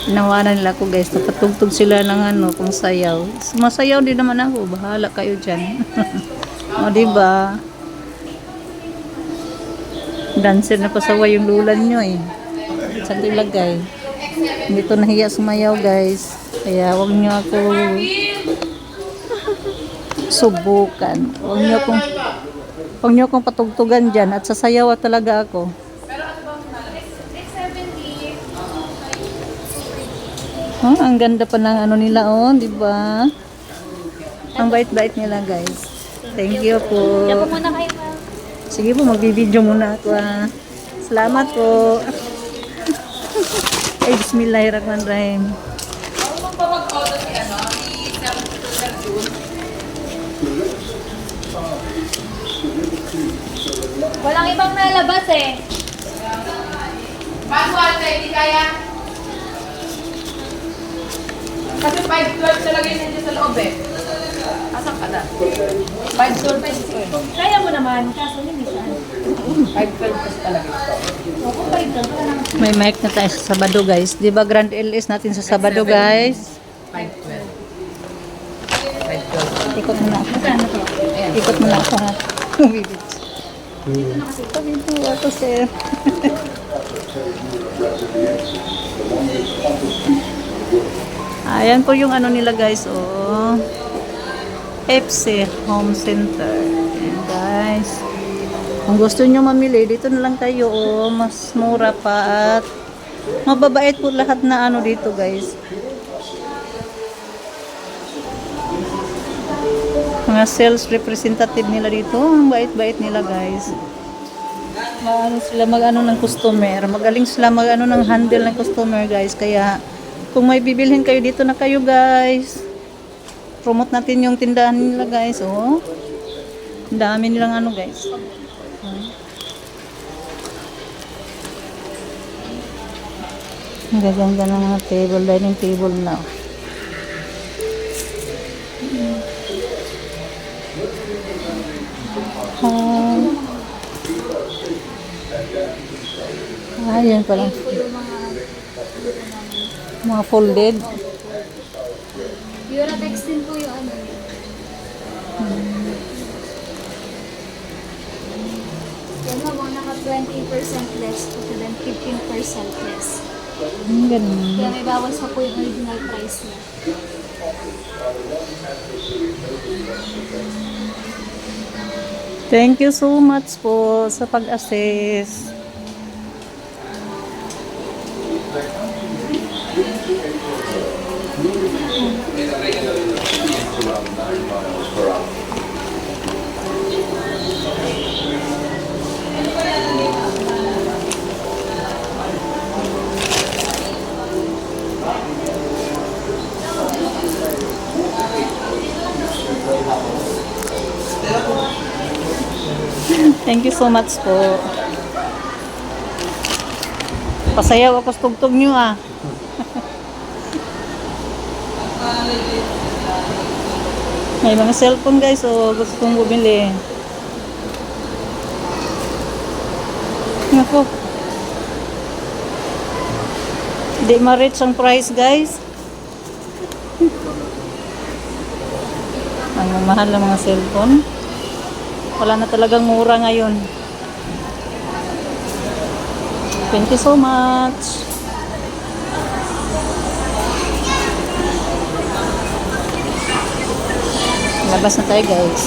Inawanan nila ako guys. Napatugtog sila ng ano, kung sayaw. Masayaw din naman ako. Bahala kayo dyan. O, diba? Dancer na pasaway yung lulan nyo eh. Saan ko ilagay? Hindi to nahiya sumayaw guys. Kaya huwag nyo ako subukan. Huwag nyo akong patugtugan dyan. At sasayaw talaga ako. Oh, ang ganda pa ng ano nila, oh, di ba? Ang bait-bait nila, guys. Thank you po. Diyan po muna kayo, ma'am. Sige po, magbibideo muna ako, ah. Salamat po. Ay, bismillahirrahmanirrahim. Walang ibang nalabas eh. Manual na, hindi kaya. Kasi 512 talaga yun nandiyan sa loob eh. Asan ka na? 512 pa yun. Kaya mo naman, kaso limitan. 512 kasi talaga ito. Opo, 5 ka lang. May mic na tayo sa Sabado, guys. Di ba Grand LS natin sa Sabado, guys? 512. 512. Ikot muna ako. Magkano to? Ikot muna ako, ha? Pabidyo ako, sir. Ayan po yung ano nila guys, oh. FC Home Center. Ayan guys. Kung gusto nyo mamili, dito na lang kayo, oh. Mas mura pa at mababait po lahat na ano dito guys. Mga sales representative nila dito. Ang bait-bait nila guys. Maano sila mag-ano ng customer. Magaling sila mag-ano ng handle ng customer guys. Kaya kung may bibilhin kayo dito na kayo guys. Promote natin yung tindahan nila guys. Oh. Ang dami nilang ano guys. Ang gaganda ng mga table. Dining table na. Ayan pala. Mga folded. Duratex din po yung ano. Yan mo, naka 20% less to then 15% less. Ganun. Kaya may bawas pa po yung original price niya. Thank you so much po sa pag-assist. Thank you so much po. Pasayaw ako sa tugtog nyo ah. May mga cellphone guys, so gusto kong bumili. Nako. Hindi ma-reach ang price guys. Ang mahal ng mga cellphone. Wala na talagang mura ngayon. Thank you so much. Labas na tayo guys.